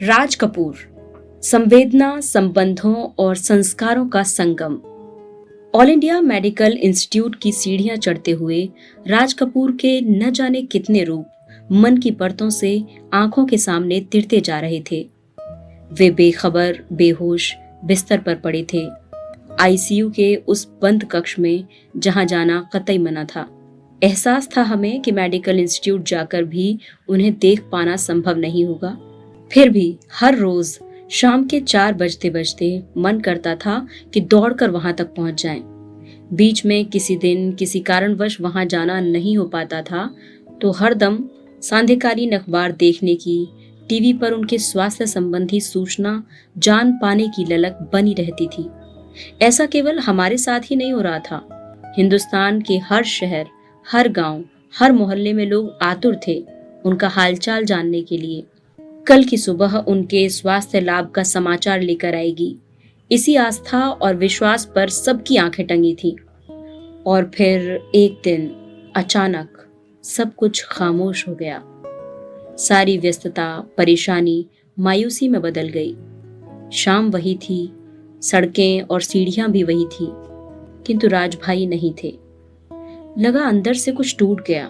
राज कपूर, संवेदना, संबंधों और संस्कारों का संगम। ऑल इंडिया मेडिकल इंस्टीट्यूट की सीढ़ियां चढ़ते हुए राज कपूर के न जाने कितने रूप मन की परतों से आंखों के सामने तिरते जा रहे थे। वे बेखबर, बेहोश बिस्तर पर पड़े थे, आईसीयू के उस बंद कक्ष में जहां जाना कतई मना था। एहसास था हमें कि मेडिकल इंस्टीट्यूट जाकर भी उन्हें देख पाना संभव नहीं होगा। फिर भी हर रोज शाम के 4 बजते बजते मन करता था कि दौड़कर वहां तक पहुंच जाएं। बीच में किसी दिन किसी कारणवश वहां जाना नहीं हो पाता था तो हरदम सांध्यकालीन अखबार देखने की, टीवी पर उनके स्वास्थ्य संबंधी सूचना जान पाने की ललक बनी रहती थी। ऐसा केवल हमारे साथ ही नहीं हो रहा था। हिंदुस्तान के हर शहर, हर गांव, हर मोहल्ले में लोग आतुर थे उनका हालचाल जानने के लिए। कल की सुबह उनके स्वास्थ्य लाभ का समाचार लेकर आएगी, इसी आस्था और विश्वास पर सबकी आंखें टंगी थी। और फिर एक दिन अचानक सब कुछ खामोश हो गया। सारी व्यस्तता, परेशानी मायूसी में बदल गई। शाम वही थी, सड़कें और सीढ़ियां भी वही थी, किंतु राजभाई नहीं थे। लगा अंदर से कुछ टूट गया,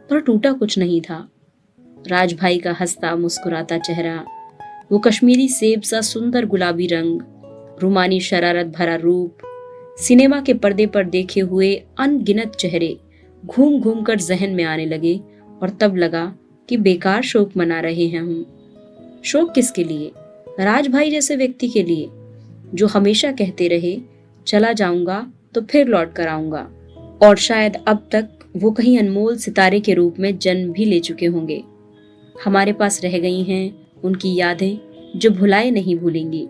पर टूटा कुछ नहीं था। राजभाई का हंसता मुस्कुराता चेहरा, वो कश्मीरी सेब सा सुंदर गुलाबी रंग, रूमानी शरारत भरा रूप, सिनेमा के पर्दे पर देखे हुए अनगिनत चेहरे घूम घूम कर जहन में आने लगे। और तब लगा कि बेकार शोक मना रहे हैं हम। शोक किसके लिए? राजभाई जैसे व्यक्ति के लिए, जो हमेशा कहते रहे चला जाऊंगा तो फिर लौट कर आऊंगा। और शायद अब तक वो कहीं अनमोल सितारे के रूप में जन्म भी ले चुके होंगे। हमारे पास रह गई हैं उनकी यादें जो भुलाए नहीं भूलेंगी।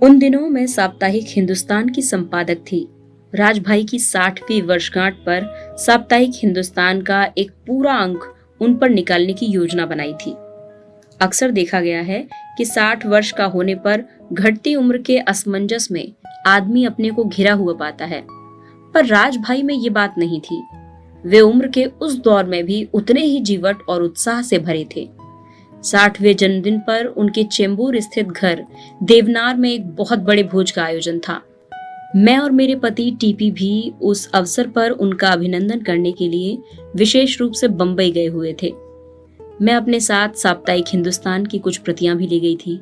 उन दिनों मैं साप्ताहिक हिंदुस्तान की संपादक थी। राजभाई की 60वीं वर्षगांठ पर साप्ताहिक हिंदुस्तान का एक पूरा अंक उन पर निकालने की योजना बनाई थी। अक्सर देखा गया है कि 60 वर्ष का होने पर घटती उम्र के असमंजस में आदमी अपने को घिरा हुआ पाता है, पर राजभाई में ये बात नहीं थी। वे उम्र के उस दौर में भी उतने ही जीवट और उत्साह से भरे थे। 60वें जन्मदिन पर उनके चेंबूर स्थित घर देवनार में एक बहुत बड़े भोज का आयोजन था। मैं और मेरे पति टीपी भी उस अवसर पर उनका अभिनंदन करने के लिए विशेष रूप से बंबई गए हुए थे। मैं अपने साथ साप्ताहिक हिंदुस्तान की कुछ प्रतियां भी ले गई थी।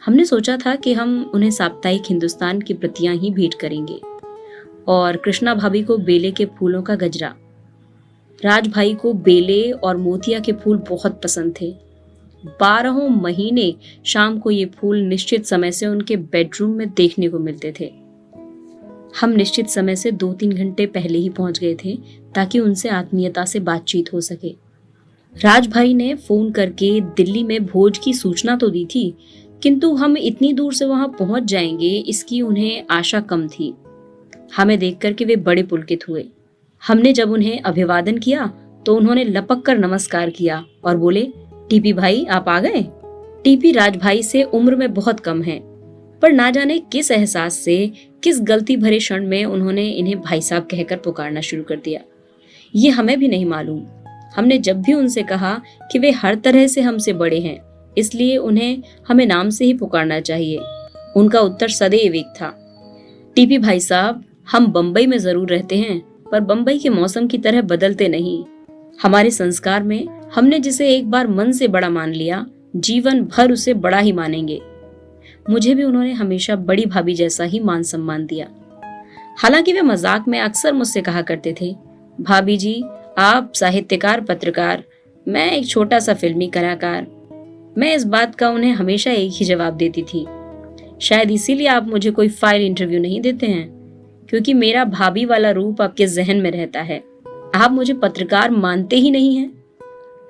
हमने सोचा था कि हम उन्हें साप्ताहिक हिंदुस्तान की प्रतियां ही भेंट करेंगे। और कृष्णा भाभी को बेले के फूलों का गजरा। राजभाई को बेले और मोतिया के फूल बहुत पसंद थे। 12 महीने शाम को ये फूल निश्चित समय से उनके बेडरूम में देखने को मिलते थे। हम निश्चित समय से 2-3 घंटे पहले ही पहुंच गए थे ताकि उनसे आत्मीयता से बातचीत हो सके। राजभाई ने फोन करके दिल्ली में भोज की सूचना तो दी थी, किंतु हम इतनी दूर से वहां पहुंच जाएंगे इसकी उन्हें आशा कम थी। हमें देखकर के वे बड़े पुलकित हुए। हमने जब उन्हें अभिवादन किया तो उन्होंने लपक कर नमस्कार किया और बोले, टीपी भाई आप आ गए। टीपी राजभाई से उम्र में बहुत कम है, पर ना जाने किस एहसास से, किस गलती भरे क्षण में उन्होंने इन्हें भाई साहब कहकर पुकारना शुरू कर दिया। ये हमें भी नहीं मालूम। हमने जब भी उनसे कहा कि वे हर तरह से हमसे बड़े हैं, इसलिए उन्हें हमें नाम से ही पुकारना चाहिए, उनका उत्तर सदैव एक था, टीपी भाई साहब हम बंबई में जरूर रहते हैं, पर बंबई के मौसम की तरह बदलते नहीं। हमारे संस्कार में हमने जिसे एक बार मन से बड़ा मान लिया, जीवन भर उसे बड़ा ही मानेंगे। मुझे भी उन्होंने हमेशा बड़ी भाभी जैसा ही मान सम्मान दिया। हालांकि वे मजाक में अक्सर मुझसे कहा करते थे, भाभी जी आप साहित्यकार, पत्रकार, मैं एक छोटा सा फिल्मी कलाकार। मैं इस बात का उन्हें हमेशा एक ही जवाब देती थी, शायद इसीलिए आप मुझे कोई फाइल इंटरव्यू नहीं देते हैं, क्योंकि मेरा भाभी वाला रूप आपके जहन में रहता है। आप मुझे पत्रकार मानते ही नहीं हैं।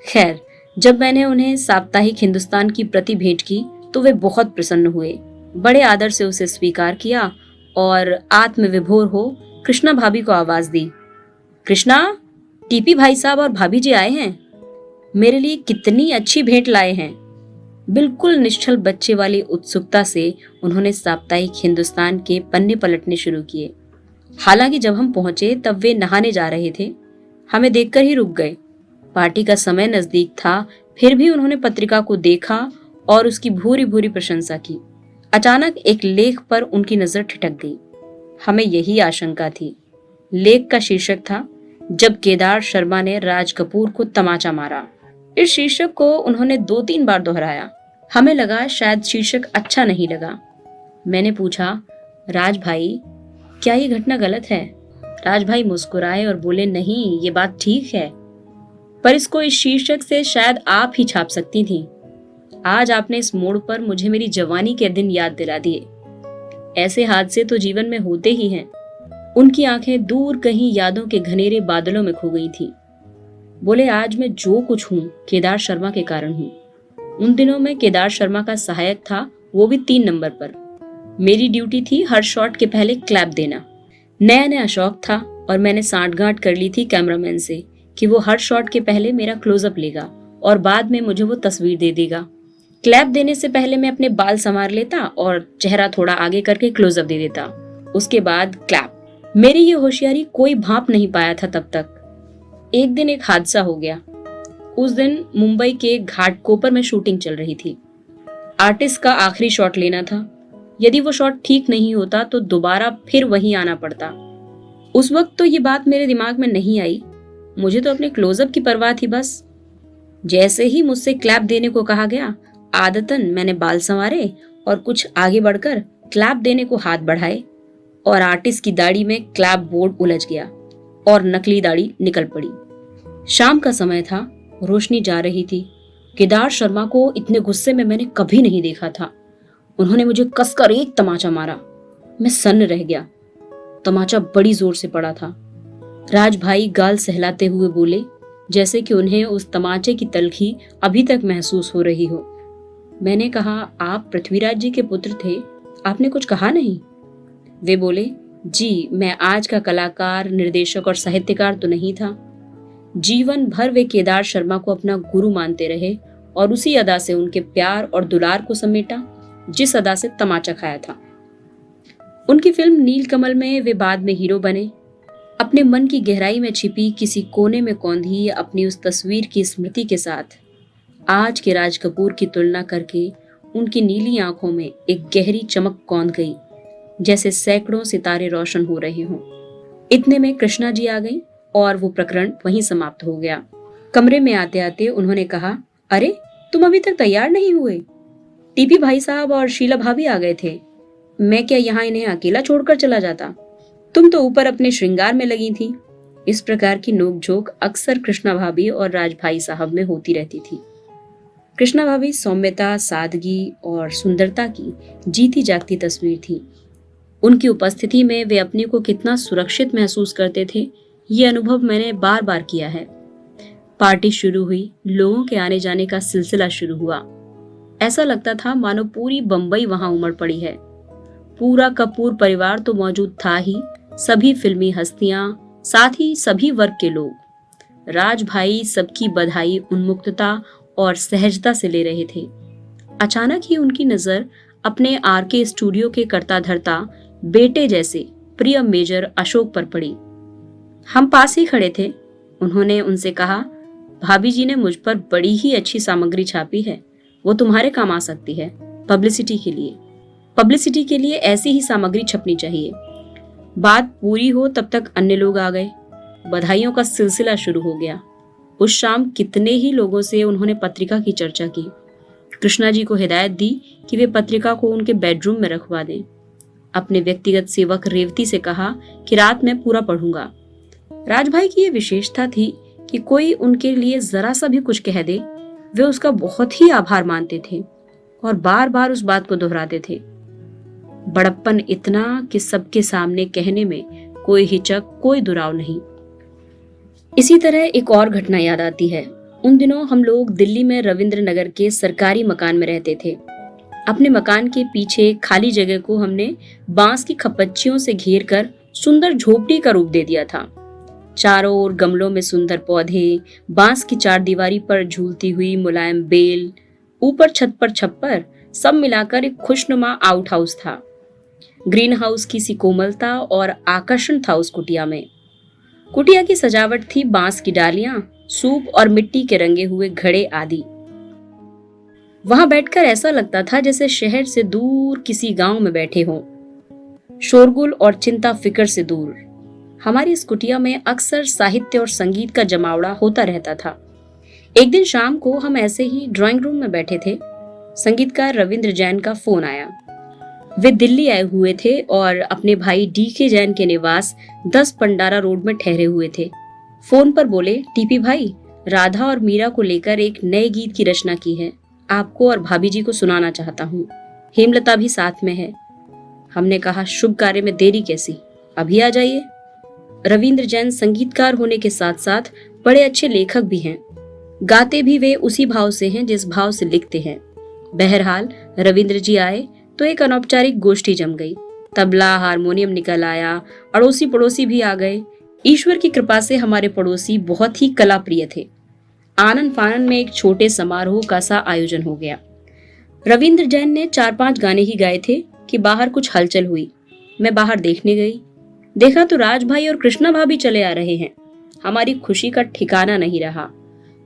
खैर, जब मैंने उन्हें साप्ताहिक हिंदुस्तान की प्रति भेंट की तो वे बहुत प्रसन्न हुए, बड़े आदर से उसे स्वीकार किया और आत्मविभोर हो कृष्णा भाभी को आवाज दी, कृष्णा, टीपी भाई साहब और भाभी जी आए हैं, मेरे लिए कितनी अच्छी भेंट लाए हैं। बिल्कुल निश्चल बच्चे वाली उत्सुकता से उन्होंने साप्ताहिक हिंदुस्तान के पन्ने पलटने शुरू किए। हालांकि जब हम पहुंचे तब वे नहाने जा रहे थे। हमें देखकर ही रुक गए। पार्टी का समय नजदीक था, फिर भी उन्होंने पत्रिका को देखा और उसकी भूरी भूरी प्रशंसा की। अचानक एक लेख पर उनकी नजर ठिठक गई। हमें यही आशंका थी। लेख का शीर्षक था, जब केदार शर्मा ने राज कपूर को तमाचा मारा। इस शीर्षक को उन्होंने 2-3 बार दोहराया। हमें लगा शायद शीर्षक अच्छा नहीं लगा। मैंने पूछा, राज भाई, क्या ये घटना गलत है? राज भाई मुस्कुराए और बोले, नहीं, ये बात ठीक है, पर इसको इस शीर्षक से शायद आप ही छाप सकती थी। आज आपने इस मोड़ पर मुझे मेरी जवानी के दिन याद दिला दिए। ऐसे हादसे तो जीवन में होते ही हैं। उनकी आंखें दूर कहीं यादों के घनेरे बादलों में खो गई थी। बोले, आज मैं जो कुछ हूँ केदार शर्मा के कारण हूँ। उन दिनों में केदार शर्मा का सहायक था, वो भी 3 नंबर पर। मेरी ड्यूटी थी हर शॉट के पहले क्लैप देना। नया नया शौक था और मैंने सांठगांठ कर ली थी कैमरामैन से कि वो हर शॉट के पहले मेरा क्लोजअप लेगा और बाद में मुझे वो तस्वीर दे देगा। क्लैप देने से पहले मैं अपने बाल संवार लेता और चेहरा थोड़ा आगे करके क्लोजअप दे देता। उसके बाद क्लैप। मेरी ये होशियारी कोई भांप नहीं पाया था तब तक। एक दिन एक हादसा हो गया। उस दिन मुंबई के घाटकोपर में शूटिंग चल रही थी। आर्टिस्ट का आखिरी शॉट लेना था। यदि वो शॉट ठीक नहीं होता तो दोबारा फिर वहीं आना पड़ता। उस वक्त तो ये बात मेरे दिमाग में नहीं आई। मुझे तो अपने क्लोजअप की परवाह थी बस। जैसे ही मुझसे क्लैप देने को कहा गया, आदतन मैंने बाल संवारे और कुछ आगे बढ़कर क्लैप देने को हाथ बढ़ाए और आर्टिस्ट की दाढ़ी में क्लैप बोर्ड उलझ गया और नकली दाढ़ी निकल पड़ी। शाम का समय था, रोशनी जा रही थी। केदार शर्मा को इतने गुस्से में मैंने कभी नहीं देखा था। उन्होंने मुझे कसकर एक तमाचा मारा। मैं सन्न रह गया। तमाचा बड़ी जोर से पड़ा था। राज भाई गाल सहलाते हुए बोले, जैसे कि उन्हें उस तमाचे की तलखी अभी तक महसूस हो रही हो। मैंने कहा, आप पृथ्वीराज जी के पुत्र थे, आपने कुछ कहा नहीं? वे बोले, जी, मैं आज का कलाकार, निर्देशक और साहित्यकार तो नहीं था। जीवन भर वे केदार शर्मा को अपना गुरु मानते रहे और उसी अदा से उनके प्यार और दुलार को समेटा जिस अदा से तमाचा खाया था। उनकी फिल्म नीलकमल में वे बाद में हीरो बने। अपने मन की गहराई में छिपी किसी कोने में कौंधी अपनी उस तस्वीर की स्मृति के साथ आज के राज कपूर की तुलना करके उनकी नीली आंखों में एक गहरी चमक कौंध गई, जैसे सैकड़ों सितारे रोशन हो रहे हों। इतने में कृष्णा जी आ गई और वो प्रकरण वहीं समाप्त हो गया। कमरे में आते आते उन्होंने कहा, अरे, तुम अभी तक तैयार नहीं हुए? टीपी भाई साहब और शीला भाभी आ गए थे। मैं क्या यहाँ इन्हें अकेला छोड़कर चला जाता? तुम तो ऊपर अपने श्रृंगार में लगी थी। इस प्रकार की नोकझोंक अक्सर कृष्णा भाभी और राज भाई साहब में होती रहती थी। कृष्णा भाभी सौम्यता, सादगी और सुंदरता की जीती जागती तस्वीर थी। उनकी उपस्थिति में वे अपने को कितना सुरक्षित महसूस करते थे, ये अनुभव मैंने बार बार किया है। पार्टी शुरू हुई, लोगों के आने जाने का सिलसिला शुरू हुआ। ऐसा लगता था मानो पूरी बंबई वहां उमड़ पड़ी है। पूरा कपूर परिवार तो मौजूद था ही, सभी फिल्मी हस्तियां, साथ ही सभी वर्ग के लोग। राज भाई सबकी बधाई उन्मुक्तता और सहजता से ले रहे थे। अचानक ही उनकी नजर अपने आरके स्टूडियो के कर्ता धर्ता बेटे जैसे प्रिय मेजर अशोक पर पड़ी। हम पास ही खड़े थे। उन्होंने उनसे कहा, भाभी जी ने मुझ पर बड़ी ही अच्छी सामग्री छापी है, वो तुम्हारे काम आ सकती है। पब्लिसिटी के लिए ऐसी ही सामग्री छपनी चाहिए। बात पूरी हो तब तक अन्य लोग आ गए। बधाइयों का सिलसिला शुरू हो गया। उस शाम कितने ही लोगों से उन्होंने पत्रिका की चर्चा की। कृष्णा जी को हिदायत दी कि वे पत्रिका को उनके बेडरूम में रखवा दें। अपने व्यक्तिगत सेवक रेवती से कहा कि रात में पूरा पढ़ूंगा। राजभाई की यह विशेषता थी कि कोई उनके लिए जरा सा भी कुछ कह दे, वे उसका बहुत ही आभार मानते थे और बार बार उस बात को दोहराते थे। बड़प्पन इतना कि सबके सामने कहने में कोई हिचक, कोई दुराव नहीं। इसी तरह एक और घटना याद आती है। उन दिनों हम लोग दिल्ली में रविंद्र नगर के सरकारी मकान में रहते थे। अपने मकान के पीछे खाली जगह को हमने बांस की खपच्चियों से घेर कर सुंदर झोपड़ी का रूप दे दिया था। चारों ओर गमलों में सुंदर पौधे, बांस की चारदीवारी पर झूलती हुई मुलायम बेल, ऊपर छत पर छप्पर, सब मिलाकर एक खुशनुमा आउट हाउस था। ग्रीन हाउस की सी कोमलता और आकर्षण था उस कुटिया में। कुटिया की सजावट थी बांस की डालियां, सूप और मिट्टी के रंगे हुए घड़े आदि। वहां बैठकर ऐसा लगता था जैसे शहर से दूर किसी गांव में बैठे हों, शोरगुल और चिंता फिक्र से दूर। हमारी इस कुटिया में अक्सर साहित्य और संगीत का जमावड़ा होता रहता था। एक दिन शाम को हम ऐसे ही ड्राइंग रूम में बैठे थे, संगीतकार रविंद्र जैन का फोन आया। वे दिल्ली आए हुए थे और अपने भाई डीके जैन के निवास 10 पंडारा रोड में ठहरे हुए थे। फोन पर बोले, टीपी भाई, राधा और मीरा को लेकर एक नए गीत की रचना की है, आपको और भाभी जी को सुनाना चाहता हूँ। हेमलता भी साथ में है। हमने कहा, शुभ कार्य में देरी कैसी, अभी आ जाइए। रविंद्र जैन संगीतकार होने के साथ साथ बड़े अच्छे लेखक भी हैं। गाते भी वे उसी भाव से हैं जिस भाव से लिखते हैं। बहरहाल रविंद्र जी आए तो एक अनौपचारिक गोष्ठी जम गई। तबला हारमोनियम निकल आया, अड़ोसी पड़ोसी भी आ गए। ईश्वर की कृपा से हमारे पड़ोसी बहुत ही कला प्रिय थे। आनंद फानन में एक छोटे समारोह का सा आयोजन हो गया। रविंद्र जैन ने 4-5 गाने ही गाए थे कि बाहर कुछ हलचल हुई। मैं बाहर देखने गई, देखा तो राज भाई और कृष्णा भाभी चले आ रहे हैं। हमारी खुशी का ठिकाना नहीं रहा।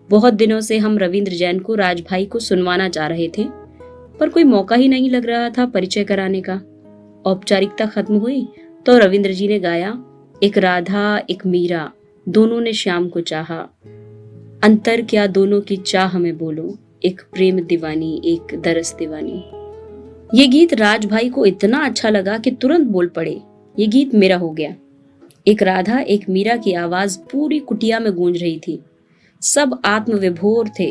बहुत दिनों से हम रविंद्र जैन को राज भाई को सुनवाना चाह रहे थे, पर कोई मौका ही नहीं लग रहा था परिचय कराने का। औपचारिकता खत्म हुई तो रविंद्र जी ने गाया, एक राधा एक मीरा, दोनों ने श्याम को चाहा, अंतर क्या दोनों की चाह में बोलो, एक प्रेम दीवानी एक दरस दीवानी। ये गीत राज भाई को इतना अच्छा लगा कि तुरंत बोल पड़े, ये गीत मेरा हो गया। एक राधा एक मीरा की आवाज पूरी कुटिया में गूंज रही थी। सब आत्मविभोर थे।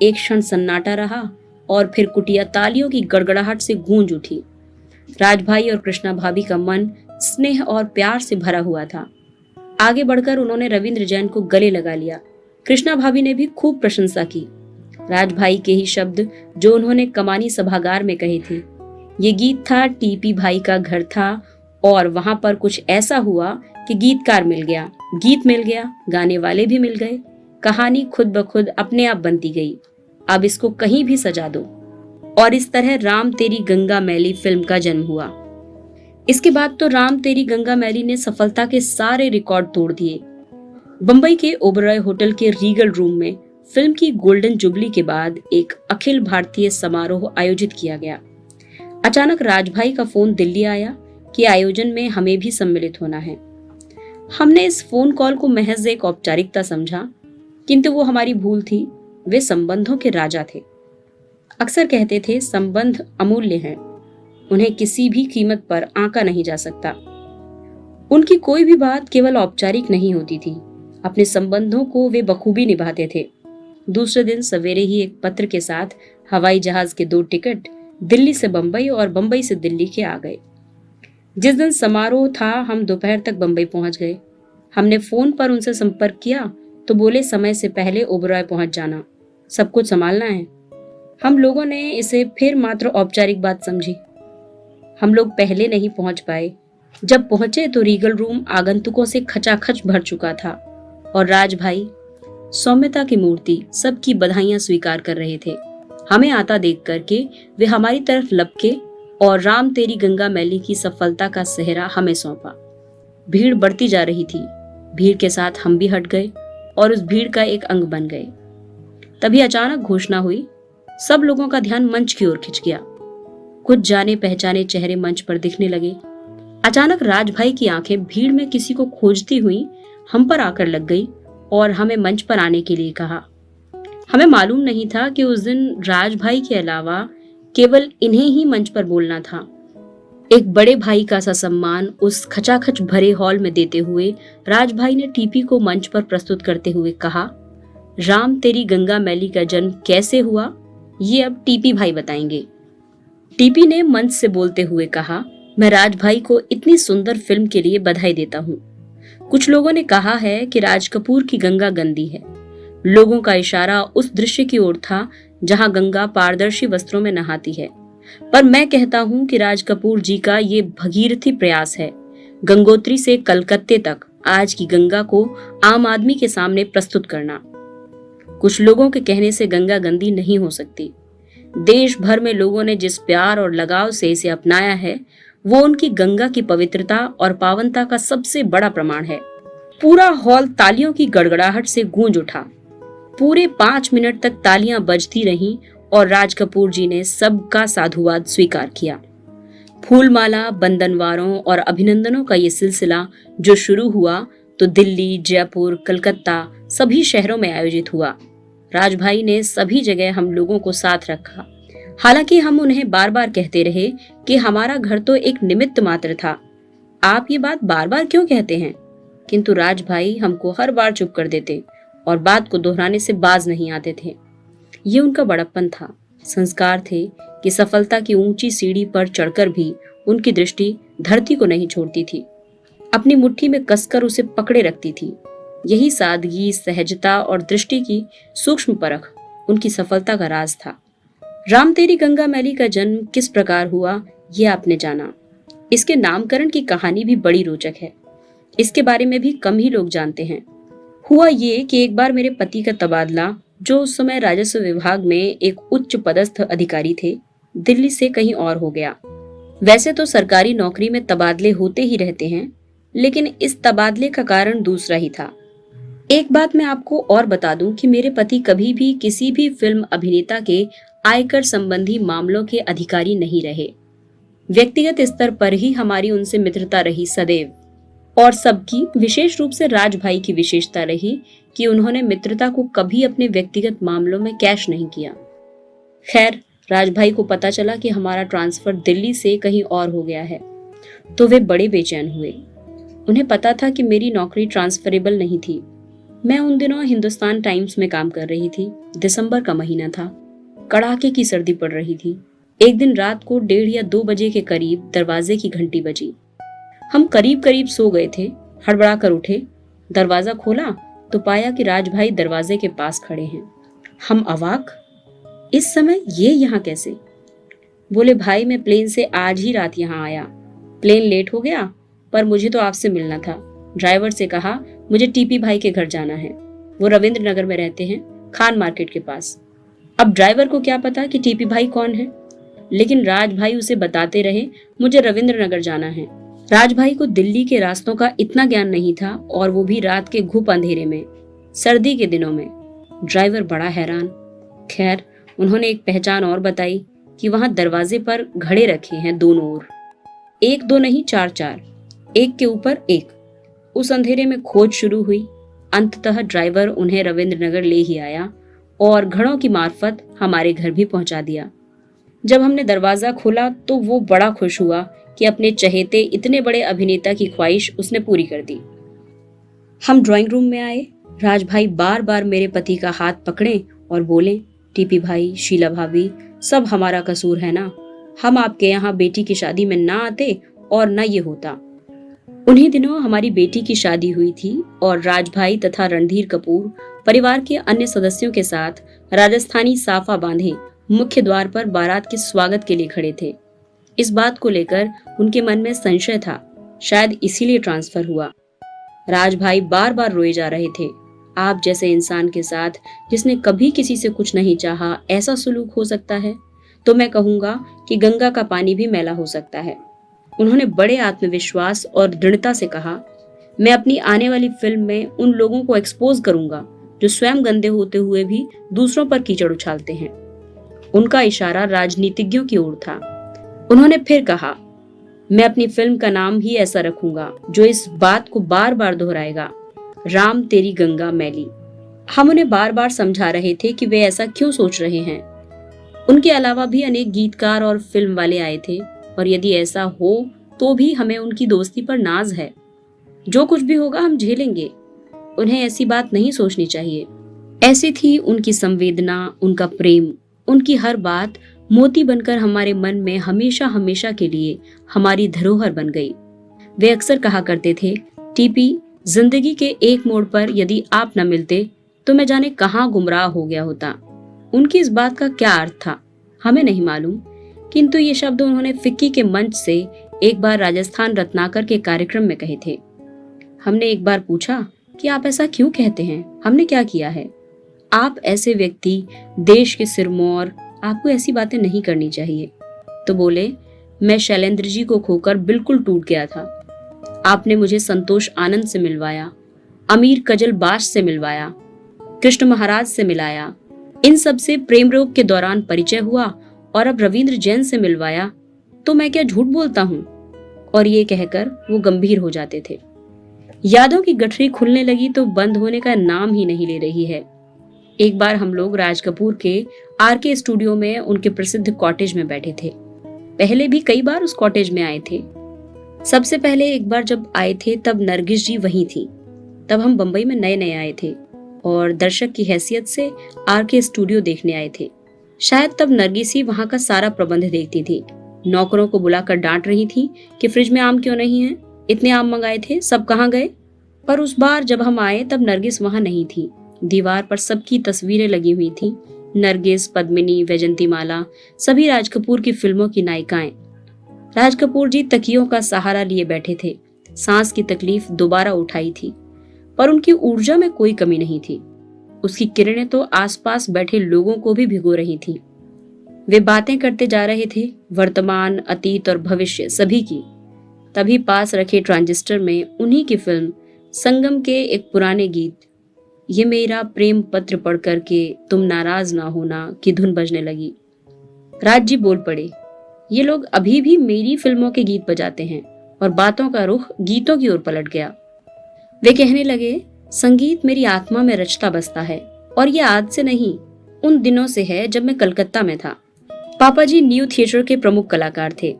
एक क्षण सन्नाटा रहा और फिर कुटिया तालियों की गड़गड़ाहट से गूंज उठी। राज भाई और कृष्णा भाभी का मन स्नेह और प्यार से भरा हुआ था। आगे बढ़कर उन्होंने रविंद्र जैन को गले लगा लिया। कृष्णा भाभी ने भी खूब प्रशंसा की। राज भाई के ही शब्द जो उन्होंने कमानी सभागार में कहे थे। ये गीत था, टीपी भाई का घर था और वहां पर कुछ ऐसा हुआ कि गीतकार मिल गया, गीत मिल गया, गाने वाले भी मिल गए। कहानी खुद ब खुद अपने आप बनती गई। अब इसको कहीं भी सजा दो। और इस तरह राम तेरी गंगा मैली फिल्म का जन्म हुआ। इसके बाद तो राम तेरी गंगा मैली ने सफलता के सारे रिकॉर्ड तोड़ दिए। बंबई के ओबरॉय होटल के रीगल रूम में फिल्म की गोल्डन जुबली के बाद एक अखिल भारतीय समारोह आयोजित किया गया। अचानक राजभाई का फोन दिल्ली आया कि आयोजन में हमें भी सम्मिलित होना है। हमने इस फोन कॉल को महज एक औपचारिकता समझा, किंतु वो हमारी भूल थी। वे संबंधों के राजा थे। अक्सर कहते थे, संबंध अमूल्य हैं, उन्हें किसी भी कीमत पर आंका नहीं जा सकता। उनकी कोई भी बात केवल औपचारिक नहीं होती थी। अपने संबंधों को वे बखूबी निभाते थे। दूसरे दिन सवेरे ही एक पत्र के साथ हवाई जहाज के 2 टिकट दिल्ली से बंबई और बंबई से दिल्ली के आ गए। जिस दिन समारोह था हम दोपहर तक बंबई पहुंच गए। हमने फोन पर उनसे संपर्क किया तो बोले, समय से पहले ओबरॉय पहुंच जाना, सब कुछ संभालना है। हम लोगों ने इसे फिर मात्र औपचारिक बात समझी। हम लोग पहले नहीं पहुंच पाए। जब पहुंचे तो रीगल रूम आगंतुकों से खचाखच भर चुका था और राज भाई सौम्यता की मूर्ति सबकी बधाइयां स्वीकार कर रहे थे। हमें आता देख करके वे हमारी तरफ लपके और राम तेरी गंगा मैली की सफलता का सेहरा हमें सौंपा। भीड़ बढ़ती जा रही थी। भीड़ के साथ हम भी हट गए और उस भीड़ का एक अंग बन गए। तभी अचानक घोषणा हुई। सब लोगों का ध्यान मंच की ओर खिंच गया। कुछ जाने पहचाने चेहरे मंच पर दिखने लगे। अचानक राजभाई की आंखें भीड़ में किसी को खोजती हुई हम पर आकर लग गई और हमें मंच पर आने के लिए कहा। हमें मालूम नहीं था कि उस दिन राजभाई के अलावा केवल इन्हें ही मंच पर बोलना था। एक बड़े भाई का सा सम्मान उस खचाखच भरे हॉल में देते हुए राजभाई ने टीपी को मंच पर प्रस्तुत करते हुए कहा, राम तेरी गंगा मैली का जन्म कैसे हुआ ये अब टीपी भाई बताएंगे। टीपी ने मंच से बोलते हुए कहा, मैं राजभाई को इतनी सुंदर फिल्म के लिए बधाई देता हूँ। कुछ लोगों ने कहा है कि राज कपूर की गंगा गंदी है। लोगों का इशारा उस दृश्य की ओर था जहां गंगा पारदर्शी वस्त्रों में नहाती है, पर मैं कहता हूं कि राज कपूर जी का ये भगीरथी प्रयास है, गंगोत्री से कलकत्ते तक आज की गंगा को आम आदमी के सामने प्रस्तुत करना। कुछ लोगों के कहने से गंगा गंदी नहीं हो सकती। देश भर में लोगों ने जिस प्यार और लगाव से इसे अपनाया है वो उनकी गंगा की पवित्रता और पावनता का सबसे बड़ा प्रमाण है। पूरा हॉल तालियों की गड़गड़ाहट से गूंज उठा। पूरे 5 मिनट तक तालियां बजती रहीं और राज कपूर जी ने सबका साधुवाद स्वीकार किया। फूलमाला, बंधनवारों और अभिनंदनों का ये सिलसिला जो शुरू हुआ तो दिल्ली, जयपुर, कलकत्ता सभी शहरों में आयोजित हुआ। राजभाई ने सभी जगह हम लोगों को साथ रखा। हालांकि हम उन्हें बार बार कहते रहे कि हमारा घर तो एक निमित्त मात्र था, आप ये बात बार बार क्यों कहते हैं? किंतु राजभाई हमको हर बार चुप कर देते और बात को दोहराने से बाज नहीं आते थे। ये उनका बड़प्पन था, संस्कार थे कि सफलता की ऊंची सीढ़ी पर चढ़कर भी उनकी दृष्टि धरती को नहीं छोड़ती थी, अपनी मुट्ठी में कसकर उसे पकड़े रखती थी। यही सादगी, सहजता और दृष्टि की सूक्ष्म परख उनकी सफलता का राज था। राम तेरी गंगा मैली का जन्म किस प्रकार हुआ ये आपने जाना। इसके नामकरण की कहानी भी बड़ी रोचक है, इसके बारे में भी कम ही लोग जानते हैं। हुआ ये कि एक बार मेरे पति का तबादला, जो उस समय राजस्व विभाग में एक उच्च पदस्थ अधिकारी थे, दिल्ली से कहीं और हो गया। वैसे तो सरकारी नौकरी में तबादले होते ही रहते हैं, लेकिन इस तबादले का कारण दूसरा ही था। एक बात मैं आपको और बता दूं कि मेरे पति कभी भी किसी भी फिल्म अभिनेता के आयकर संबंधी मामलों के अधिकारी नहीं रहे। व्यक्तिगत स्तर पर ही हमारी उनसे मित्रता रही सदैव, और सबकी, विशेष रूप से राजभाई की विशेषता रही कि उन्होंने मित्रता को कभी अपने व्यक्तिगत मामलों में कैश नहीं किया। खैर, राजभाई को पता चला कि हमारा ट्रांसफर दिल्ली से कहीं और हो गया है तो वे बड़े बेचैन हुए। उन्हें पता था कि मेरी नौकरी ट्रांसफरेबल नहीं थी। मैं उन दिनों हिंदुस्तान टाइम्स में काम कर रही थी। दिसंबर का महीना था, कड़ाके की सर्दी पड़ रही थी। एक दिन रात को 1:30 या 2 बजे के करीब दरवाजे की घंटी बजी। हम करीब करीब सो गए थे। हड़बड़ा कर उठे, दरवाजा खोला तो पाया कि राजभाई दरवाजे के पास खड़े हैं। हम अवाक, इस समय ये यहाँ कैसे? बोले, भाई मैं प्लेन से आज ही रात यहाँ आया। प्लेन लेट हो गया, पर मुझे तो आपसे मिलना था। ड्राइवर से कहा मुझे टीपी भाई के घर जाना है, वो रविंद्र नगर में रहते हैं, खान मार्केट के पास। अब ड्राइवर को क्या पता कि टीपी भाई कौन है, लेकिन राजभाई उसे बताते रहे मुझे रविंद्र नगर जाना है। राजभाई को दिल्ली के रास्तों का इतना ज्ञान नहीं था, और वो भी रात के घुप अंधेरे में, सर्दी के दिनों में। ड्राइवर बड़ा हैरान। खैर, उन्होंने एक पहचान और बताई कि वहां दरवाजे पर घड़े रखे हैं दोनों ओर, 1-2 नहीं 4-4, एक के ऊपर एक। उस अंधेरे में खोज शुरू हुई। अंततः ड्राइवर उन्हें रविंद्र नगर ले ही आया और घड़ों की मार्फत हमारे घर भी पहुंचा दिया। जब हमने दरवाजा खोला तो वो बड़ा खुश हुआ कि अपने चहेते इतने बड़े अभिनेता की ख्वाहिश उसने पूरी कर दी। हम ड्राइंग रूम में आए। राजभाई बार बार मेरे पति का हाथ पकड़े और बोले, टीपी भाई, शीला भाभी, सब हमारा कसूर है ना। हम आपके यहाँ बेटी की शादी में ना आते और न ये होता। उन्हीं दिनों हमारी बेटी की शादी हुई थी और राजभाई तथा रणधीर कपूर परिवार के अन्य सदस्यों के साथ राजस्थानी साफा बांधे मुख्य द्वार पर बारात के स्वागत के लिए खड़े थे। इस बात को लेकर उनके मन में संशय था, शायद इसीलिए ट्रांसफर हुआ। राजभाई बार बार रोए जा रहे थे। आप जैसे इंसान के साथ जिसने कभी किसी से कुछ नहीं चाहा, ऐसा सुलूक हो सकता है तो मैं कहूंगा कि गंगा का पानी भी मैला हो सकता है। उन्होंने बड़े आत्मविश्वास और दृढ़ता से कहा, मैं अपनी आने वाली फिल्म में उन लोगों को एक्सपोज करूंगा जो स्वयं गंदे होते हुए भी दूसरों पर कीचड़ उछालते हैं। उनका इशारा राजनीतिज्ञों की ओर था। उन्होंने फिर कहा, मैं अपनी फिल्म का नाम ही ऐसा रखूंगा जो इस बात को बार बार दोहराएगा, राम तेरी गंगा मैली। हम उन्हें बार बार समझा रहे थे कि वे ऐसा क्यों सोच रहे हैं। उनके अलावा भी अनेक गीतकार और फिल्म वाले आए थे, और यदि ऐसा हो तो भी हमें उनकी दोस्ती पर नाज है। जो कुछ भी होगा हम झेलेंगे। उन्हें ऐसी बात नहीं सोचनी चाहिए। ऐसी थी उनकी संवेदना, उनका प्रेम। उनकी हर बात मोती बनकर हमारे मन में हमेशा हमेशा के लिए हमारी धरोहर बन गई। वे अक्सर कहा करते थे, टीपी, जिंदगी के एक मोड़ पर यदि आप न मिलते तो मैं जाने कहाँ गुमराह हो गया होता। उनकी इस बात का क्या अर्थ था हमें नहीं मालूम, किंतु ये शब्द उन्होंने फिक्की के मंच से एक बार राजस्थान रत्नाकर के कार्यक्रम में कहे थे। हमने एक बार पूछा कि आप ऐसा क्यों कहते हैं, हमने क्या किया है? आप ऐसे व्यक्ति, देश के सिरमौर, आपको ऐसी बातें नहीं करनी चाहिए। तो बोले, मैं शैलेंद्र जी को खोकर बिल्कुल टूट गया था। आपने मुझे संतोष आनंद से मिलवाया, अमीर कजल बाश से मिलवाया, कृष्ण महाराज से मिलाया, इन सब से प्रेम रोग के दौरान परिचय हुआ और अब रविंद्र जैन से मिलवाया तो मैं क्या झूठ बोलता हूँ। और ये कहकर वो गंभीर हो जाते थे। यादों की गठरी खुलने लगी तो बंद होने का नाम ही नहीं ले रही है। एक बार हम लोग राज कपूर के आरके स्टूडियो में उनके प्रसिद्ध कॉटेज में बैठे थे। पहले भी कई बार उस कॉटेज में आए थे। सबसे पहले एक बार जब आए थे तब नरगिस जी वहीं थी। तब हम बंबई में नए नए आए थे और दर्शक की हैसियत से आरके स्टूडियो देखने आए थे। शायद तब नरगिस ही वहां का सारा प्रबंध देखती थी। नौकरों को बुलाकर डांट रही थी कि फ्रिज में आम क्यों नहीं है, इतने आम मंगाए थे, सब कहाँ गए। पर उस बार जब हम आए तब नरगिस वहां नहीं थी। दीवार पर सबकी तस्वीरें लगी हुई थी। नरगिस, पद्मिनी, वैजंतीमाला, सभी राज कपूर की फिल्मों की नायिकाएं। राज कपूर जी तकियों का सहारा लिए बैठे थे। सांस की तकलीफ दोबारा उठाई थी, पर उनकी ऊर्जा में कोई कमी नहीं थी। उसकी किरणें तो आसपास बैठे लोगों को भी भिगो रही थी। वे बातें करते जा रहे थे, वर्तमान, अतीत और भविष्य सभी की। तभी पास रखे ट्रांजिस्टर में उन्हीं की फिल्म संगम के एक पुराने गीत, ये मेरा प्रेम पत्र पढ़ करके तुम नाराज ना होना की धुन बजने लगी। राज जी बोल पड़े, ये लोग अभी भी मेरी फिल्मों के गीत बजाते हैं, और बातों का रुख गीतों की ओर पलट गया। वे कहने लगे, संगीत मेरी आत्मा में रचता बसता है, और ये आज से नहीं, उन दिनों से है जब मैं कलकत्ता में था। पापा जी न्यू थिएटर के प्रमुख कलाकार थे।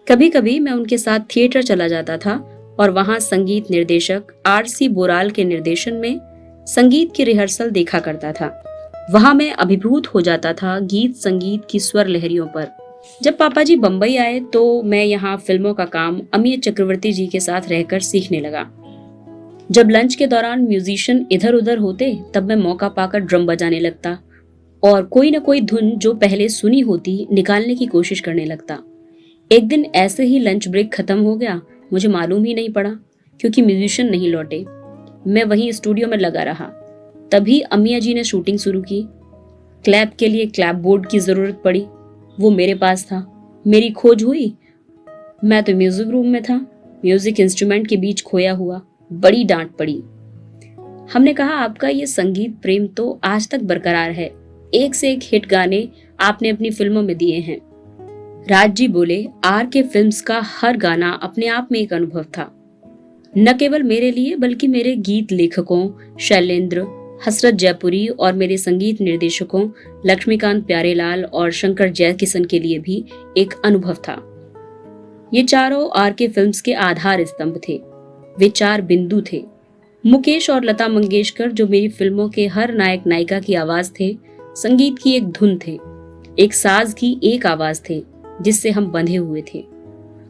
कभी कभी मैं उनके साथ थिएटर चला जाता था और वहां संगीत निर्देशक आर.सी. बोराल के निर्देशन में संगीत की रिहर्सल देखा करता था। वहां मैं अभिभूत हो जाता था गीत संगीत की स्वर लहरियों पर। जब पापा जी बम्बई आए तो मैं यहाँ फिल्मों का काम अमिय चक्रवर्ती जी के साथ रहकर सीखने लगा। जब लंच के दौरान म्यूजिशियन इधर उधर होते तब मैं मौका पाकर ड्रम बजाने लगता और कोई न कोई धुन जो पहले सुनी होती निकालने की कोशिश करने लगता। एक दिन ऐसे ही लंच ब्रेक खत्म हो गया, मुझे मालूम ही नहीं पड़ा क्योंकि म्यूजिशियन नहीं लौटे। मैं वहीं स्टूडियो में लगा रहा। तभी अमिया जी ने शूटिंग शुरू की। क्लैप के लिए क्लैप बोर्ड की जरूरत पड़ी, वो मेरे पास था। मेरी खोज हुई। मैं तो म्यूजिक रूम में था, म्यूजिक इंस्ट्रूमेंट के बीच खोया हुआ। बड़ी डांट पड़ी। हमने कहा, आपका ये संगीत प्रेम तो आज तक बरकरार है, एक से एक हिट गाने आपने अपनी फिल्मों में दिए हैं। राज जी बोले, आर के फिल्म्स का हर गाना अपने आप में एक अनुभव था, न केवल मेरे लिए बल्कि मेरे गीत लेखकों शैलेंद्र, हसरत जयपुरी और मेरे संगीत निर्देशकों लक्ष्मीकांत प्यारेलाल और शंकर जयकिशन के लिए भी एक अनुभव था। ये चारों आर के फिल्म्स के आधार स्तंभ थे। वे चार बिंदु थे। मुकेश और लता मंगेशकर जो मेरी फिल्मों के हर नायक नायिका की आवाज थे, संगीत की एक धुन थे, एक साज की एक आवाज थे जिससे हम बंधे हुए थे।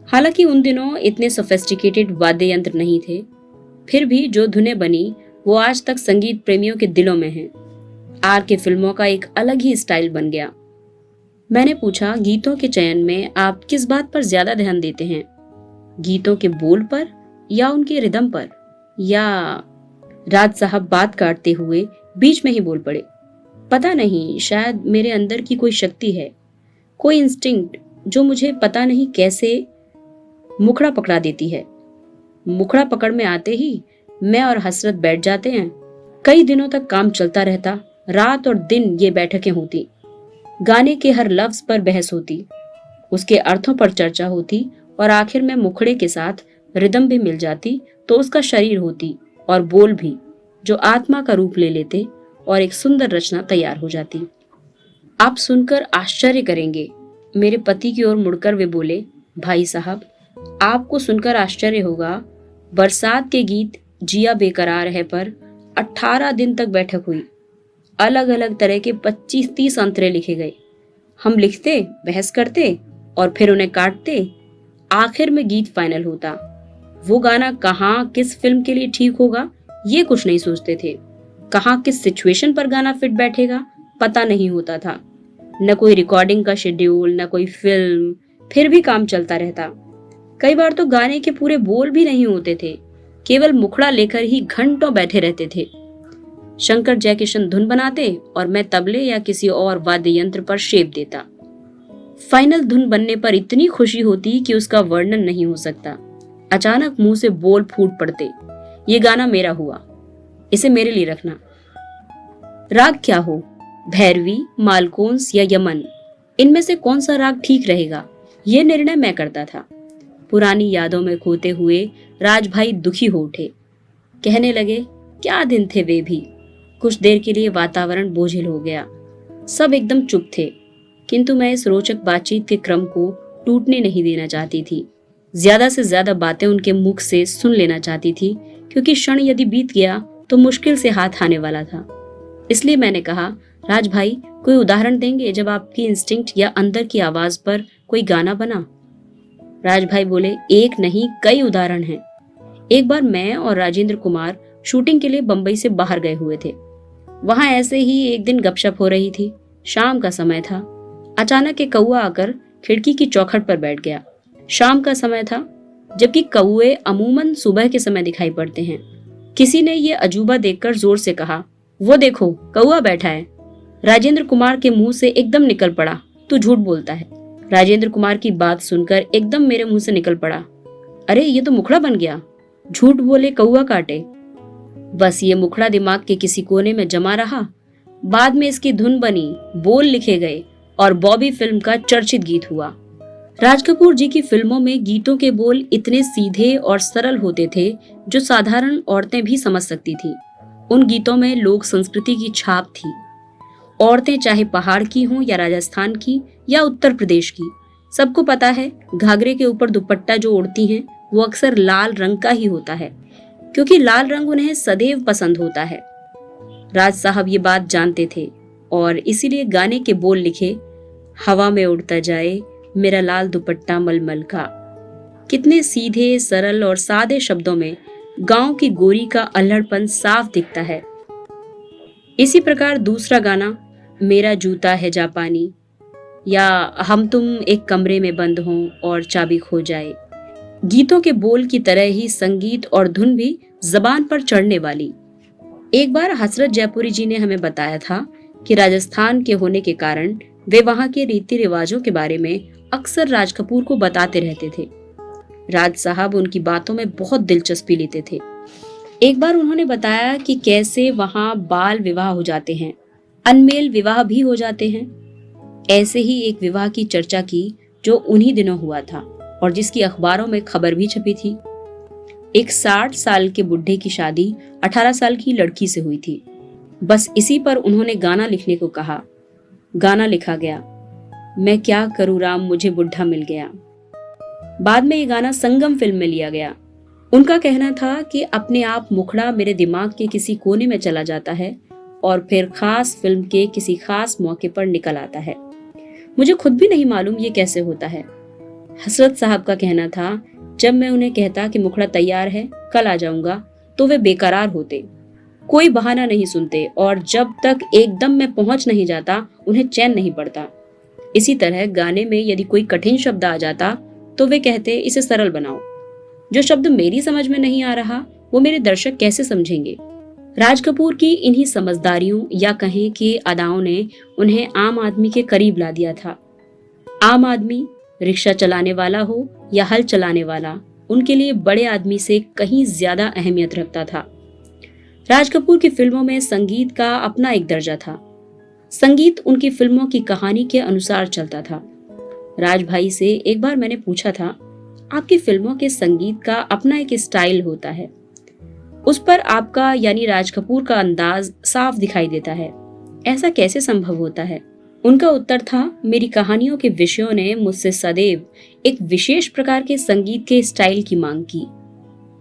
हालांकि उन दिनों इतने सोफिस्टिकेटेड वाद्य यंत्र नहीं थे, फिर भी जो धुनें बनी वो आज तक संगीत प्रेमियों के दिलों में हैं। आर के फिल्मों का एक अलग ही स्टाइल बन गया। मैंने पूछा, गीतों के चयन में आप किस बात पर ज्यादा ध्यान देते हैं, गीतों के बोल पर या उनके रिदम पर? या राज साहब बात काटते हुए बीच में ही बोल पड़े, पता नहीं, शायद मेरे अंदर की कोई शक्ति है, कोई इंस्टिंक्ट जो मुझे पता नहीं कैसे मुखड़ा पकड़ा देती है। मुखड़ा पकड़ में आते ही मैं और हसरत बैठ जाते हैं। कई दिनों तक काम चलता रहता, रात और दिन ये बैठकें होती, गाने के हर लफ्ज पर बहस होती, उसके अर्थों पर चर्चा होती और आखिर में मुखड़े के साथ रिदम भी मिल जाती तो उसका शरीर होती और बोल भी, जो आत्मा का रूप ले लेते और एक सुंदर रचना तैयार हो जाती। आप सुनकर आश्चर्य करेंगे। मेरे पति की ओर मुड़कर वे बोले, भाई साहब, आपको सुनकर आश्चर्य होगा, बरसात के गीत जिया बेकरार है पर 18 दिन तक बैठक हुई। अलग अलग तरह के 25-30 अंतरे लिखे गए। हम लिखते, बहस करते और फिर उन्हें काटते। आखिर में गीत फाइनल होता। वो गाना कहाँ किस फिल्म के लिए ठीक होगा ये कुछ नहीं सोचते थे। कहाँ किस सिचुएशन पर गाना फिट बैठेगा पता नहीं होता था। न कोई रिकॉर्डिंग का शेड्यूल, न कोई फिल्म, फिर भी काम चलता रहता। कई बार तो गाने के पूरे बोल भी नहीं होते थे, केवल मुखड़ा लेकर ही घंटों बैठे रहते थे। शंकर जयकिशन धुन बनाते और मैं तबले या किसी और वाद्य यंत्र पर शेप देता। फाइनल धुन बनने पर इतनी खुशी होती कि उसका वर्णन नहीं हो सकता। अचानक मुंह से बोल फूट पड़ते, ये गाना मेरा हुआ, इसे मेरे लिए रखना। राग क्या हो, भैरवी, मालकोंस या यमन, इनमें से कौन सा राग ठीक रहेगा, ये निर्णय मैं करता था। पुरानी यादों में खोते हुए राजभाई दुखी हो उठे। कहने लगे, क्या दिन थे वे भी। कुछ देर के लिए वातावरण बोझिल हो गया। सब एकदम चुप थे, किंतु मैं इस रोचक बातचीत के क्रम को टूटने नहीं देना चाहती थी। ज्यादा से ज्यादा बातें उनके मुख से सुन लेना चाहती थी, क्योंकि क्षण यदि बीत गया तो मुश्किल से हाथ आने वाला था। इसलिए मैंने कहा, राज भाई, कोई उदाहरण देंगे जब आपकी इंस्टिंक्ट या अंदर की आवाज पर कोई गाना बना? राज भाई बोले, एक नहीं कई उदाहरण हैं। एक बार मैं और राजेंद्र कुमार शूटिंग के लिए बंबई से बाहर गए हुए थे। वहां ऐसे ही एक दिन गपशप हो रही थी। शाम का समय था। अचानक एक कौआ आकर खिड़की की चौखट पर बैठ गया। शाम का समय था, जबकि कौए अमूमन सुबह के समय दिखाई पड़ते हैं। किसी ने ये अजूबा देखकर जोर से कहा, वो देखो कौआ बैठा है। राजेंद्र कुमार के मुंह से एकदम निकल पड़ा, तू झूठ बोलता है। राजेंद्र कुमार की बात सुनकर एकदम मेरे मुंह से निकल पड़ा, अरे ये तो मुखड़ा बन गया। झूठ बोले कौआ काटे। बस ये मुखड़ा दिमाग के किसी कोने में जमा रहा। बाद में इसकी धुन बनी, बोल लिखे गए और बॉबी फिल्म का चर्चित गीत हुआ। राज कपूर जी की फिल्मों में गीतों के बोल इतने सीधे और सरल होते थे जो साधारण औरतें भी समझ सकती थी। उन गीतों में लोक संस्कृति की छाप थी। औरतें चाहे पहाड़ की हों या राजस्थान की या उत्तर प्रदेश की, सबको पता है घाघरे के ऊपर दुपट्टा जो ओढ़ती हैं वो अक्सर लाल रंग का ही होता है, क्योंकि लाल रंग उन्हें सदैव पसंद होता है। राज साहब ये बात जानते थे और इसीलिए गाने के बोल लिखे, हवा में उड़ता जाए मेरा लाल दुपट्टा मलमल का। कितने सीधे, सरल और सादे शब्दों में गांव की गोरी का अल्हड़पन साफ दिखता है। इसी प्रकार दूसरा गाना, मेरा जूता है जापानी, या हम तुम एक कमरे में बंद हों और चाबी खो जाए, गीतों के बोल की तरह ही संगीत और धुन भी जबान पर चढ़ने वाली। एक बार हसरत जयपुरी जी ने हमें बताया था कि राजस्थान के होने के कारण वे वहां के रीति रिवाजों के बारे में अक्सर राज कपूर को बताते रहते थे। राज साहब उनकी बातों में बहुत दिलचस्पी लेते थे। एक बार उन्होंने बताया कि कैसे वहां बाल विवाह हो जाते हैं, अनमेल विवाह भी हो जाते हैं। ऐसे ही एक विवाह की चर्चा की जो उन्हीं दिनों हुआ था और जिसकी अखबारों में खबर भी छपी थी। एक 60 साल के बुढ़े की शादी 18 साल की लड़की से हुई थी। बस इसी पर उन्होंने गाना लिखने को कहा। गाना लिखा गया, मैं क्या करूं राम मुझे बुढ़ा मिल गया। बाद में ये गाना संगम फिल्म में लिया गया। उनका कहना था कि अपने आप मुखड़ा मेरे दिमाग के किसी कोने में चला जाता है और फिर खास फिल्म के किसी खास मौके पर निकल आता है। मुझे खुद भी नहीं मालूम ये कैसे होता है। हसरत साहब का कहना था, जब मैं उन्हें कहता कि मुखड़ा तैयार है, कल आ जाऊंगा, तो वे बेकरार होते, कोई बहाना नहीं सुनते और जब तक एकदम मैं पहुंच नहीं जाता उन्हें चैन नहीं पड़ता। इसी तरह गाने में यदि कोई कठिन शब्द आ जाता तो वे कहते, इसे सरल बनाओ। जो शब्द मेरी समझ में नहीं आ रहा वो मेरे दर्शक कैसे समझेंगे। राज कपूर की इन्हीं समझदारियों या कहें कि अदाओं ने उन्हें आम आदमी के करीब ला दिया था। आम आदमी, रिक्शा चलाने वाला हो या हल चलाने वाला, उनके लिए बड़े आदमी से कहीं ज्यादा अहमियत रखता था। राज कपूर की फिल्मों में संगीत का अपना एक दर्जा था। संगीत उनकी फिल्मों की कहानी के अनुसार चलता था। राज भाई से एक बार मैंने पूछा था, आपकी फिल्मों के संगीत का अपना एक स्टाइल होता है, उस पर आपका यानी राज कपूर का अंदाज साफ दिखाई देता है, ऐसा कैसे संभव होता है? उनका उत्तर था, मेरी कहानियों के विषयों ने मुझसे सदैव एक विशेष प्रकार के संगीत के स्टाइल की मांग की।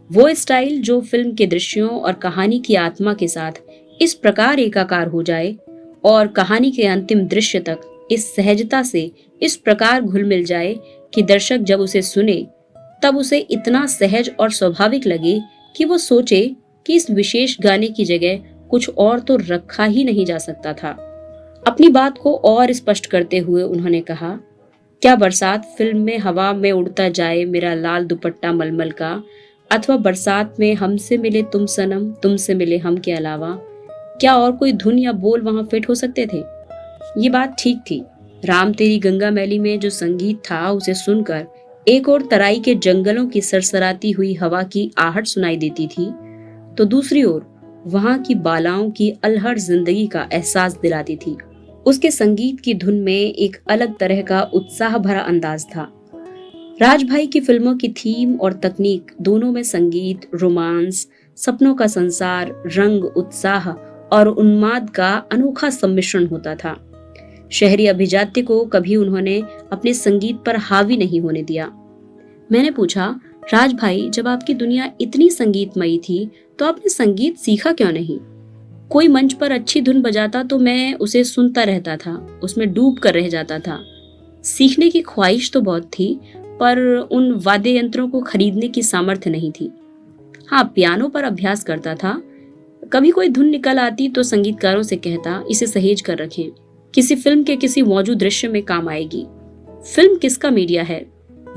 वो स्टाइल जो फिल्म के दृश्यों और कहानी की आत्मा के साथ इस प्रकार एकाकार हो जाए और कहानी के अंतिम दृश्य तक इस सहजता से इस प्रकार घुल मिल जाए कि दर्शक जब उसे सुने तब उसे इतना सहज और स्वाभाविक लगे कि वो सोचे कि इस विशेष गाने की जगह कुछ और तो रखा ही नहीं जा सकता था। अपनी बात को और स्पष्ट करते हुए उन्होंने कहा, क्या बरसात फिल्म में हवा में उड़ता जाए मेरा लाल दुपट्टा मलमल का, अथवा बरसात में हमसे मिले तुम सनम तुमसे मिले हम के अलावा क्या और कोई धुन या बोल वहां फिट हो सकते थे? ये बात ठीक थी। राम तेरी गंगा मैली में जो संगीत था उसे सुनकर एक और तराई के जंगलों की सरसराती हुई हवा की आहट सुनाई देती थी, तो दूसरी ओर वहां की बालाओं की अलहड़ जिंदगी का एहसास दिलाती थी। उसके संगीत की धुन में एक अलग तरह का उत्साह भरा अंदाज था। राज भाई की फिल्मों की थीम और तकनीक दोनों में संगीत, रोमांस, सपनों का संसार, रंग, उत्साह और उन्माद का अनोखा सम्मिश्रण होता था। शहरी अभिजात्य को कभी उन्होंने अपने संगीत पर हावी नहीं होने दिया। मैंने पूछा, राज भाई, जब आपकी दुनिया इतनी संगीतमयी थी तो आपने संगीत सीखा क्यों नहीं? कोई मंच पर अच्छी धुन बजाता तो मैं उसे सुनता रहता था, उसमें डूब कर रह जाता था। सीखने की ख्वाहिश तो बहुत थी, पर उन वाद्य यंत्रों को खरीदने की सामर्थ्य नहीं थी। हाँ, पियानो पर अभ्यास करता था। कभी कोई धुन निकल आती तो संगीतकारों से कहता, इसे सहेज कर रखें, किसी फिल्म के किसी मौजूद दृश्य में काम आएगी। फिल्म किसका मीडिया है,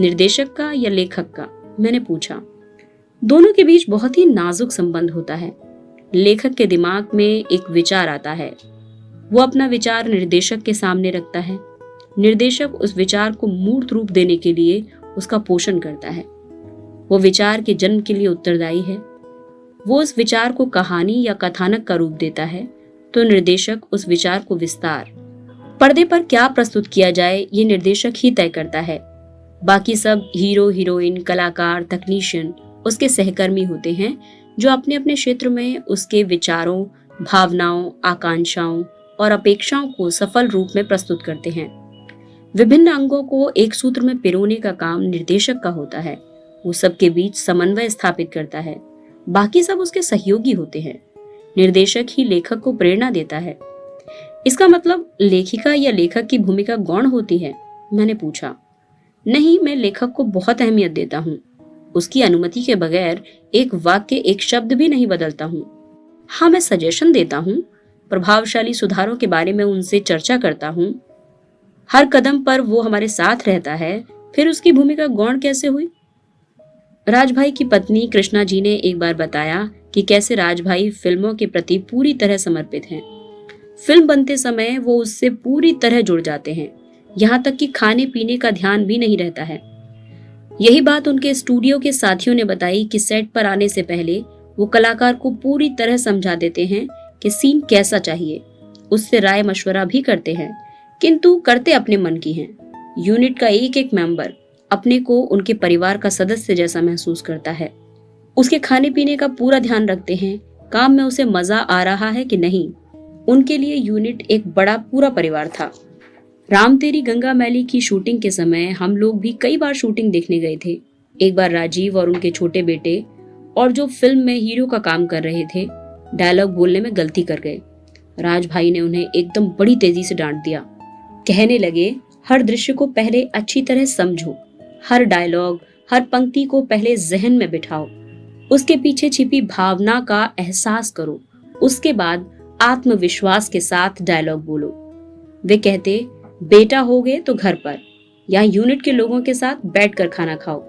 निर्देशक का या लेखक का? मैंने पूछा। दोनों के बीच बहुत ही नाजुक संबंध होता है। लेखक के दिमाग में एक विचार आता है, वो अपना विचार निर्देशक के सामने रखता है। निर्देशक उस विचार को मूर्त रूप देने के लिए उसका पोषण करता है। वो विचार के जन्म के लिए उत्तरदायी है। वो उस विचार को कहानी या कथानक का रूप देता है, तो निर्देशक उस विचार को विस्तार, पर्दे पर क्या प्रस्तुत किया जाए, ये निर्देशक ही तय करता है। बाकी सब हीरो, हीरोइन, कलाकार, तकनीशियन उसके सहकर्मी होते हैं, जो अपने अपने क्षेत्र में उसके विचारों, भावनाओं, आकांक्षाओं और अपेक्षाओं को सफल रूप में प्रस्तुत करते हैं। विभिन्न अंगों को एक सूत्र में पिरोने का काम निर्देशक का होता है। वो सबके बीच समन्वय स्थापित करता है। बाकी सब उसके सहयोगी होते हैं। निर्देशक ही लेखक को प्रेरणा देता है। इसका मतलब लेखिका या लेखक की भूमिका गौण होती है? मैंने पूछा। नहीं, मैं लेखक को बहुत अहमियत देता हूँ। उसकी अनुमति के बगैर एक वाक्य, एक शब्द भी नहीं बदलता हूँ। हाँ, मैं सजेशन देता हूँ, प्रभावशाली सुधारों के बारे में उनसे चर्चा करता हूँ। हर कदम पर वो हमारे साथ रहता है। फिर उसकी भूमिका गौण कैसे हुई? राजभाई की पत्नी कृष्णा जी ने एक बार बताया कि कैसे राजभाई फिल्मों के प्रति पूरी तरह समर्पित हैं। फिल्म बनते समय वो उससे पूरी तरह जुड़ जाते हैं, यहाँ तक कि खाने पीने का ध्यान भी नहीं रहता है। यही बात उनके स्टूडियो के साथियों ने बताई कि सेट पर आने से पहले वो कलाकार को पूरी तरह समझा देते हैं कि सीन कैसा चाहिए। उससे राय मशवरा भी करते हैं, किंतु करते अपने मन की हैं। यूनिट का एक एक मेंबर अपने को उनके परिवार का सदस्य जैसा महसूस करता है। उसके खाने पीने का पूरा ध्यान रखते हैं, काम में उसे मजा आ रहा है कि नहीं। उनके लिए यूनिट एक बड़ा पूरा परिवार था। राम तेरी गंगा मैली की शूटिंग के समय हम लोग भी कई बार शूटिंग देखने गए थे। एक बार राजीव और उनके छोटे बेटे और जो फिल्म में हीरो का काम कर रहे थे, डायलॉग बोलने में गलती कर गए। राज भाई ने उन्हें एकदम बड़ी तेजी से डांट दिया। कहने लगे, हर दृश्य को पहले अच्छी तरह समझो, हर डायलॉग, हर पंक्ति को पहले जहन में बिठाओ, उसके पीछे छिपी भावना का एहसास करो, उसके बाद आत्मविश्वास के साथ डायलॉग बोलो। वे कहते, बेटा हो गए तो घर पर या यूनिट के लोगों के साथ बैठकर खाना खाओ।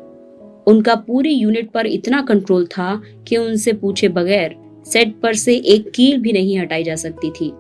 उनका पूरी यूनिट पर इतना कंट्रोल था कि उनसे पूछे बगैर सेट पर से एक कील भी नहीं हटाई जा सकती थी।